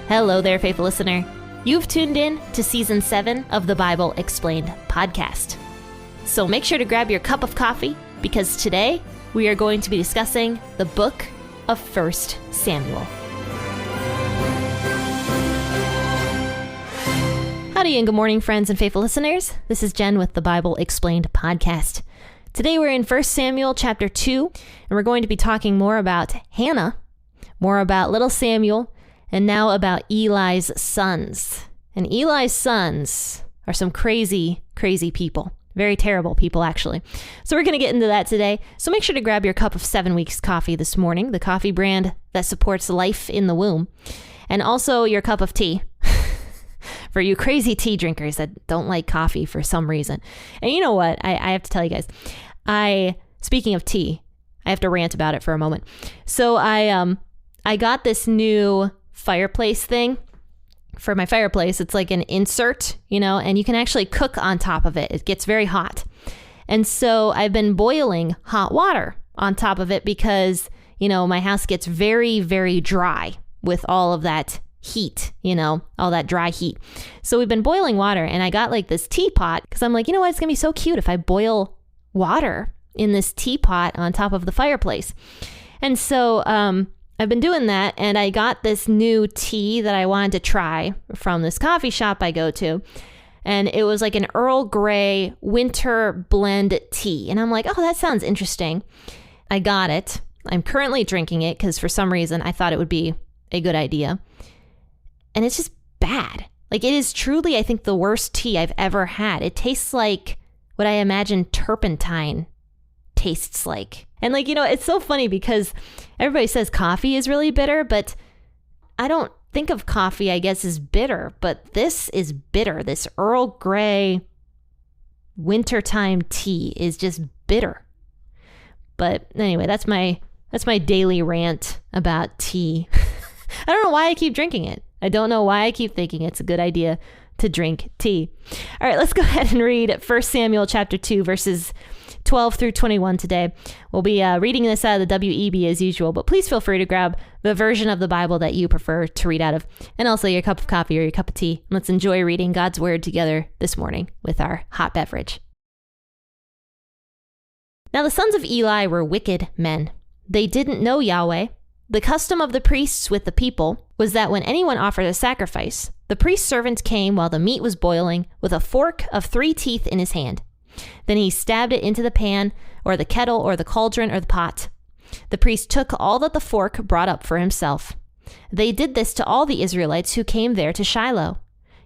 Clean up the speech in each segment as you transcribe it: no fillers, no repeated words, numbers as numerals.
Hello there, faithful listener. You've tuned in to Season 7 of the Bible Explained podcast. So make sure to grab your cup of coffee, because today we are going to be discussing the book of 1 Samuel. Howdy and good morning, friends and faithful listeners. This is Jen with the Bible Explained podcast. Today we're in 1 Samuel chapter 2, and we're going to be talking more about Hannah, more about little Samuel, and now about Eli's sons. And Eli's sons are some crazy, crazy people. Very terrible people, actually. So we're going to get into that today. So make sure to grab your cup of 7 Weeks coffee this morning, the coffee brand that supports life in the womb, and also your cup of tea. For you crazy tea drinkers that don't like coffee for some reason. And you know what? I have to tell you guys. Speaking of tea, I have to rant about it for a moment. So I got this new fireplace thing for my fireplace. It's like an insert, and you can actually cook on top of it. It gets very hot. And so I've been boiling hot water on top of it because, my house gets very, very dry with all of that heat, all that dry heat. So we've been boiling water, and I got like this teapot because I'm like, you know what? It's going to be so cute if I boil water in this teapot on top of the fireplace. And so I've been doing that, and I got this new tea that I wanted to try from this coffee shop I go to. And it was like an Earl Grey winter blend tea. And I'm like, oh, that sounds interesting. I got it. I'm currently drinking it because for some reason I thought it would be a good idea. And it's just bad. Like, it is truly, I think, the worst tea I've ever had. It tastes like what I imagine turpentine tastes like. And it's so funny because everybody says coffee is really bitter, but I don't think of coffee, I guess, as bitter. But this is bitter. This Earl Grey wintertime tea is just bitter. But anyway, that's my daily rant about tea. I don't know why I keep drinking it. I don't know why I keep thinking it's a good idea to drink tea. All right, let's go ahead and read 1 Samuel chapter 2, verses 12 through 21 today. We'll be reading this out of the WEB as usual, but please feel free to grab the version of the Bible that you prefer to read out of, and also your cup of coffee or your cup of tea. Let's enjoy reading God's word together this morning with our hot beverage. Now the sons of Eli were wicked men. They didn't know Yahweh. The custom of the priests with the people was that when anyone offered a sacrifice, the priest's servant came while the meat was boiling with a fork of 3 teeth in his hand. Then he stabbed it into the pan or the kettle or the cauldron or the pot. The priest took all that the fork brought up for himself. They did this to all the Israelites who came there to Shiloh.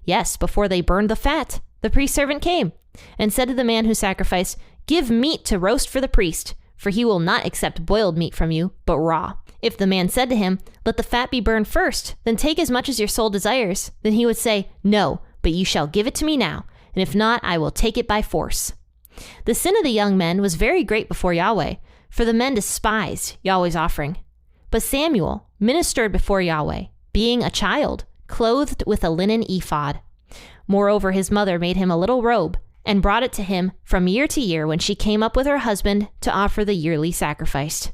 Yes, before they burned the fat, the priest's servant came and said to the man who sacrificed, "Give meat to roast for the priest, for he will not accept boiled meat from you, but raw." If the man said to him, "Let the fat be burned first, then take as much as your soul desires," then he would say, "No, but you shall give it to me now, and if not, I will take it by force." The sin of the young men was very great before Yahweh, for the men despised Yahweh's offering. But Samuel ministered before Yahweh, being a child, clothed with a linen ephod. Moreover, his mother made him a little robe, and brought it to him from year to year when she came up with her husband to offer the yearly sacrifice.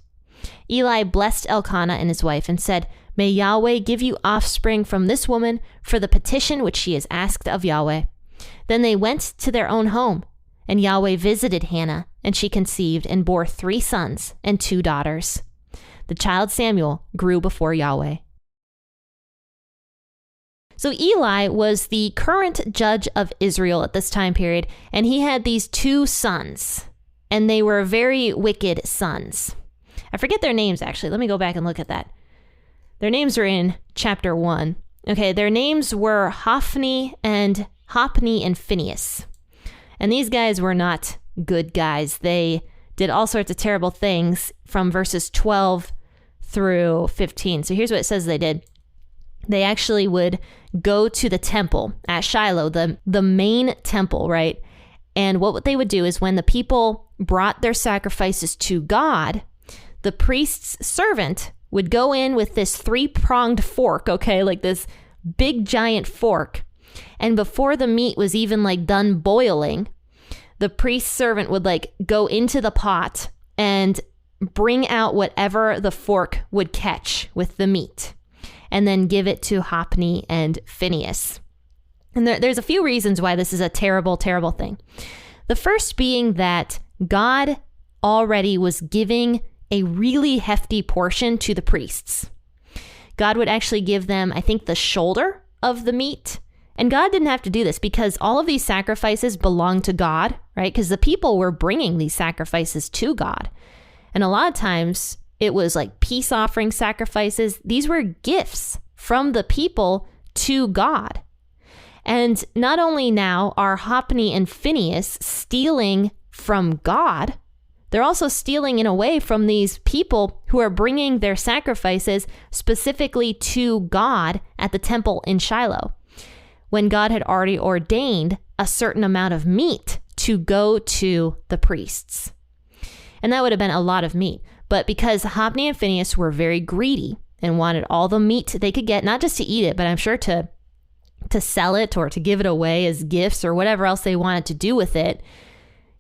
Eli blessed Elkanah and his wife and said, "May Yahweh give you offspring from this woman for the petition which she has asked of Yahweh." Then they went to their own home, and Yahweh visited Hannah, and she conceived and bore 3 sons and 2 daughters. The child Samuel grew before Yahweh. So Eli was the current judge of Israel at this time period, and he had these 2 sons, and they were very wicked sons. I forget their names, actually. Let me go back and look at that. Their names are in chapter 1. Okay, their names were Hophni and Phineas. And these guys were not good guys. They did all sorts of terrible things from verses 12 through 15. So here's what it says they did. They actually would go to the temple at Shiloh, the main temple, right? And what they would do is when the people brought their sacrifices to God, the priest's servant would go in with this 3-pronged fork, okay, like this big giant fork. And before the meat was even done boiling, the priest's servant would go into the pot and bring out whatever the fork would catch with the meat. and then give it to Hophni and Phineas. And there's a few reasons why this is a terrible, terrible thing. The first being that God already was giving a really hefty portion to the priests. God would actually give them, I think, the shoulder of the meat. And God didn't have to do this because all of these sacrifices belong to God, right? Because the people were bringing these sacrifices to God. And a lot of times it was like peace offering sacrifices. These were gifts from the people to God. And not only now are Hophni and Phineas stealing from God, they're also stealing in a way from these people who are bringing their sacrifices specifically to God at the temple in Shiloh, when God had already ordained a certain amount of meat to go to the priests. And that would have been a lot of meat. But because Hophni and Phineas were very greedy and wanted all the meat they could get, not just to eat it, but I'm sure to sell it or to give it away as gifts or whatever else they wanted to do with it,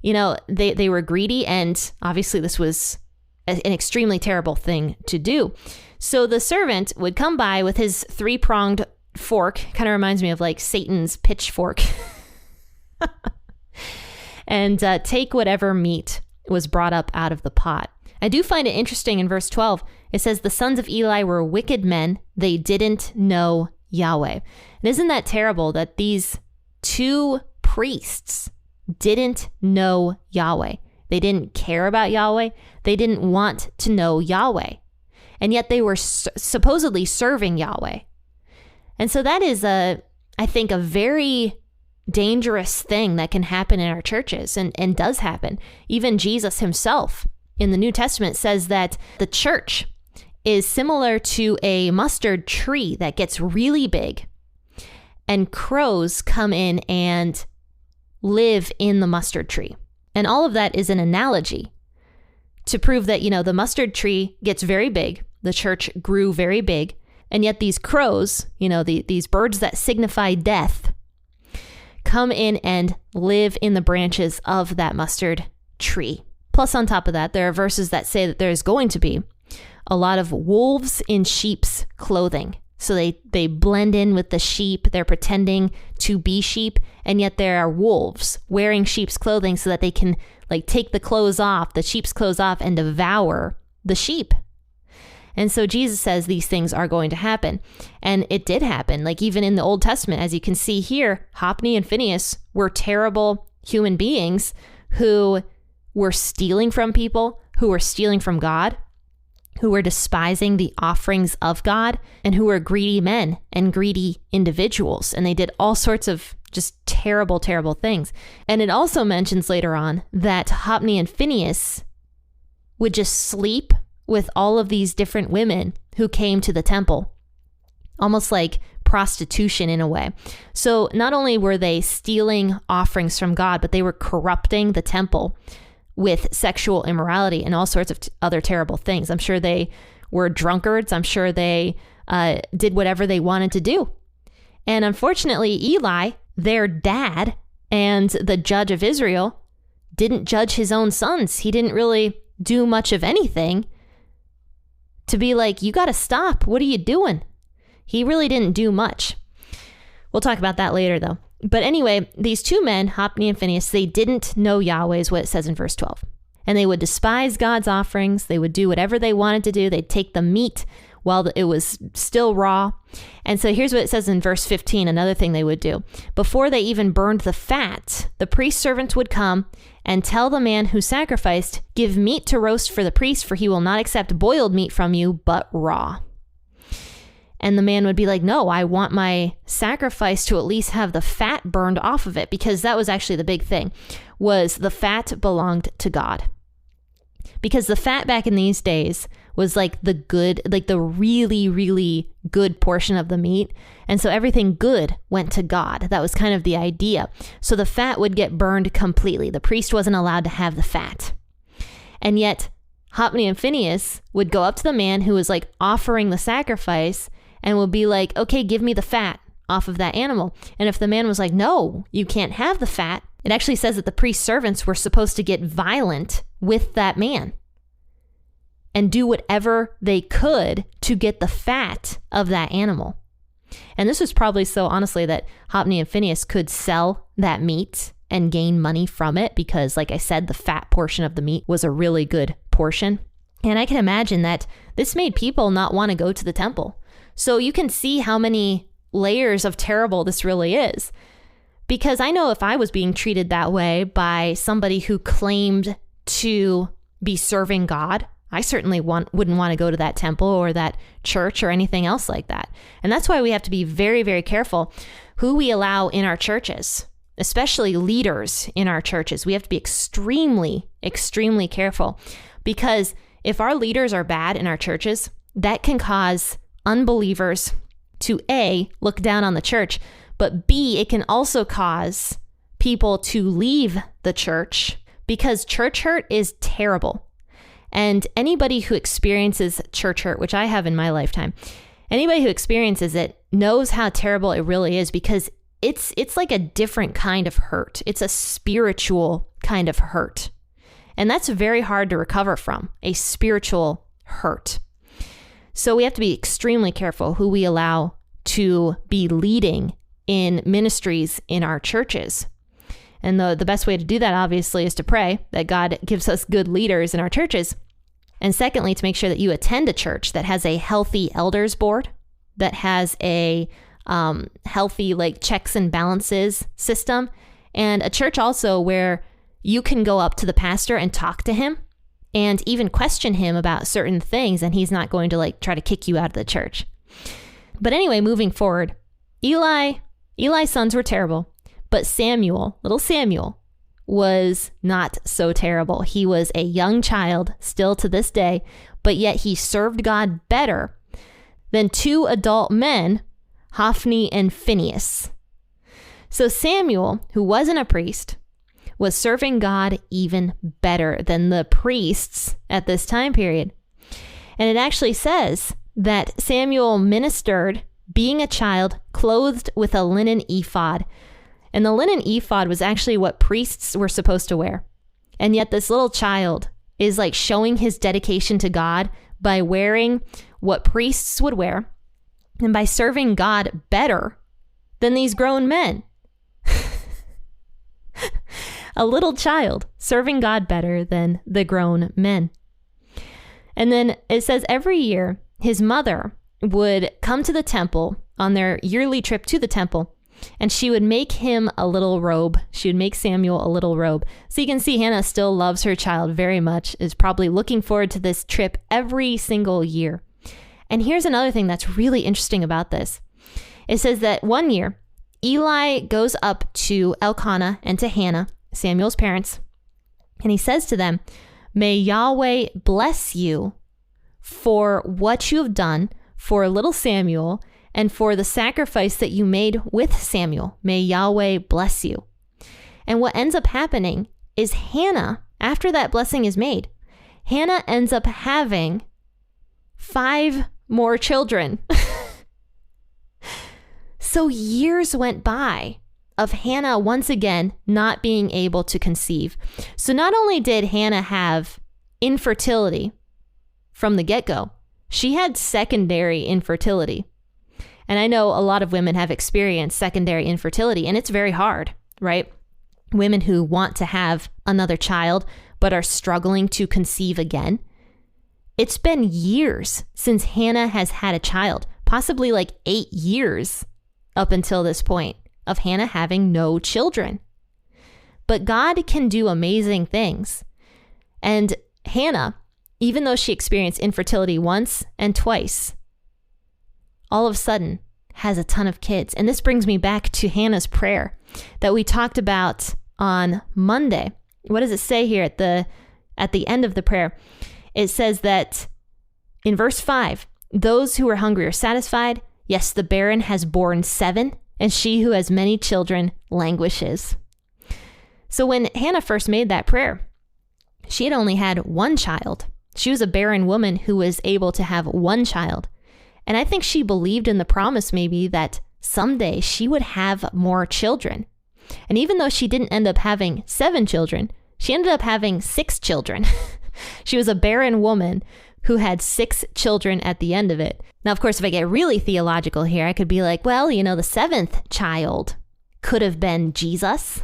you know, they were greedy, and obviously this was an extremely terrible thing to do. So the servant would come by with his 3-pronged fork, kind of reminds me of like Satan's pitchfork, and take whatever meat was brought up out of the pot. I do find it interesting in verse 12. It says, the sons of Eli were wicked men. They didn't know Yahweh. And isn't that terrible that these 2 priests didn't know Yahweh? They didn't care about Yahweh. They didn't want to know Yahweh. And yet they were supposedly serving Yahweh. And so that is, I think, a very dangerous thing that can happen in our churches and does happen. Even Jesus himself in the New Testament says that the church is similar to a mustard tree that gets really big, and crows come in and live in the mustard tree. And all of that is an analogy to prove that, you know, the mustard tree gets very big, the church grew very big, and yet these crows, you know, these birds that signify death, come in and live in the branches of that mustard tree. Plus, on top of that, there are verses that say that there's going to be a lot of wolves in sheep's clothing. So they blend in with the sheep. They're pretending to be sheep, and yet there are wolves wearing sheep's clothing so that they can like take the sheep's clothes off and devour the sheep. And so Jesus says these things are going to happen. And it did happen. Like even in the Old Testament, as you can see here, Hophni and Phineas were terrible human beings who were stealing from people, who were stealing from God, who were despising the offerings of God, and who were greedy men and greedy individuals. And they did all sorts of just terrible, terrible things. And it also mentions later on that Hophni and Phineas would just sleep with all of these different women who came to the temple, almost like prostitution in a way. So not only were they stealing offerings from God, but they were corrupting the temple with sexual immorality and all sorts of other terrible things. I'm sure they were drunkards. I'm sure they did whatever they wanted to do. And unfortunately, Eli, their dad and the judge of Israel, didn't judge his own sons. He didn't really do much of anything to be like, you got to stop. What are you doing? He really didn't do much. We'll talk about that later, though. But anyway, these 2 men, Hophni and Phineas, they didn't know Yahweh, is what it says in verse 12. And they would despise God's offerings. They would do whatever they wanted to do. They'd take the meat while it was still raw. And so here's what it says in verse 15, another thing they would do. Before they even burned the fat, the priest servants would come and tell the man who sacrificed, give meat to roast for the priest, for he will not accept boiled meat from you, but raw. And the man would be like, no, I want my sacrifice to at least have the fat burned off of it, because that was actually the big thing, was the fat belonged to God. Because the fat back in these days was like the good, like the really, really good portion of the meat. And so everything good went to God. That was kind of the idea. So the fat would get burned completely. The priest wasn't allowed to have the fat. And yet Hophni and Phineas would go up to the man who was like offering the sacrifice and would be like, okay, give me the fat off of that animal. And if the man was like, no, you can't have the fat, it actually says that the priest's servants were supposed to get violent with that man and do whatever they could to get the fat of that animal. And this was probably so, honestly, that Hophni and Phineas could sell that meat and gain money from it because, like I said, the fat portion of the meat was a really good portion. And I can imagine that this made people not want to go to the temple. So you can see how many layers of terrible this really is. Because I know if I was being treated that way by somebody who claimed to be serving God, I certainly wouldn't want to go to that temple or that church or anything else like that. And that's why we have to be very, very careful who we allow in our churches, especially leaders in our churches. We have to be extremely, extremely careful, because if our leaders are bad in our churches, that can cause unbelievers to A, look down on the church, but B, it can also cause people to leave the church, because church hurt is terrible. And anybody who experiences church hurt, which I have in my lifetime, anybody who experiences it knows how terrible it really is, because it's like a different kind of hurt. It's a spiritual kind of hurt. And that's very hard to recover from, a spiritual hurt. So we have to be extremely careful who we allow to be leading in ministries in our churches. And the best way to do that, obviously, is to pray that God gives us good leaders in our churches. And secondly, to make sure that you attend a church that has a healthy elders board, that has a healthy checks and balances system, and a church also where you can go up to the pastor and talk to him and even question him about certain things, and he's not going to try to kick you out of the church. But anyway, moving forward, Eli's sons were terrible. But Samuel, little Samuel, was not so terrible. He was a young child still to this day, but yet he served God better than two adult men, Hophni and Phineas. So Samuel, who wasn't a priest, was serving God even better than the priests at this time period. And it actually says that Samuel ministered, being a child, clothed with a linen ephod. And the linen ephod was actually what priests were supposed to wear. And yet this little child is showing his dedication to God by wearing what priests would wear and by serving God better than these grown men. A little child serving God better than the grown men. And then it says every year his mother would come to the temple on their yearly trip to the temple, and she would make him a little robe. She would make Samuel a little robe. So you can see Hannah still loves her child very much, is probably looking forward to this trip every single year. And here's another thing that's really interesting about this. It says that one year, Eli goes up to Elkanah and to Hannah, Samuel's parents, and he says to them, "May Yahweh bless you for what you have done for little Samuel and for the sacrifice that you made with Samuel. May Yahweh bless you." And what ends up happening is Hannah, after that blessing is made, Hannah ends up having 5 more children. So years went by of Hannah once again not being able to conceive. So not only did Hannah have infertility from the get-go, she had secondary infertility. And I know a lot of women have experienced secondary infertility, and it's very hard, right? Women who want to have another child but are struggling to conceive again. It's been years since Hannah has had a child, possibly 8 years up until this point of Hannah having no children. But God can do amazing things. And Hannah, even though she experienced infertility once and twice, all of a sudden has a ton of kids. And this brings me back to Hannah's prayer that we talked about on Monday. What does it say here at the end of the prayer? It says that in verse 5, those who are hungry are satisfied. Yes, the barren has borne 7, and she who has many children languishes. So when Hannah first made that prayer, she had only had 1 child. She was a barren woman who was able to have 1 child. And I think she believed in the promise maybe that someday she would have more children. And even though she didn't end up having 7 children, she ended up having 6 children. She was a barren woman who had 6 children at the end of it. Now, of course, if I get really theological here, I could be like, well, the 7th child could have been Jesus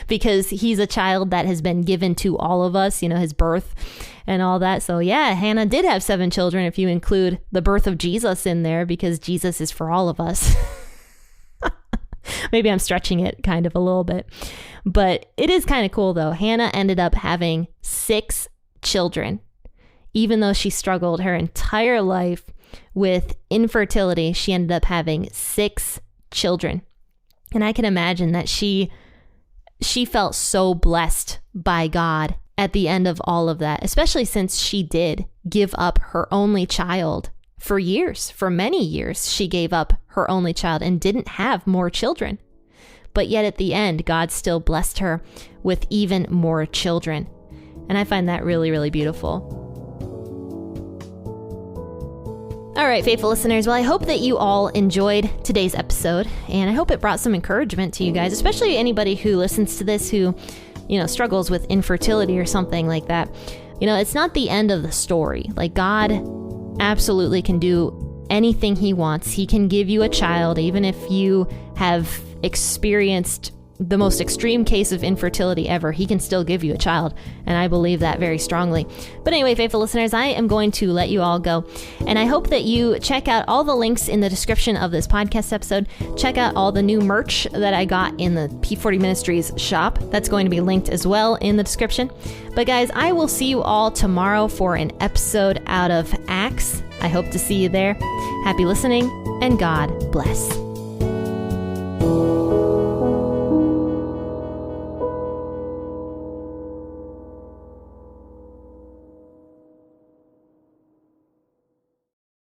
because he's a child that has been given to all of us, his birth and all that. So yeah, Hannah did have 7 children if you include the birth of Jesus in there, because Jesus is for all of us. Maybe I'm stretching it kind of a little bit, but it is kind of cool though. Hannah ended up having 6 children, even though she struggled her entire life with infertility. She ended up having 6 children. And I can imagine that she felt so blessed by God at the end of all of that, especially since she did give up her only child for years. For many years, she gave up her only child and didn't have more children. But yet at the end, God still blessed her with even more children. And I find that really, really beautiful. All right, faithful listeners. Well, I hope that you all enjoyed today's episode, and I hope it brought some encouragement to you guys, especially anybody who listens to this who, struggles with infertility or something like that. It's not the end of the story. Like, God absolutely can do anything he wants. He can give you a child, even if you have experienced the most extreme case of infertility ever. He can still give you a child, and I believe that very strongly. But anyway, faithful listeners, I am going to let you all go, and I hope that you check out all the links in the description of this podcast episode. Check out all the new merch that I got in the P40 Ministries shop. That's going to be linked as well in the description. But guys, I will see you all tomorrow for an episode out of Acts. I hope to see you there. Happy listening, and God bless.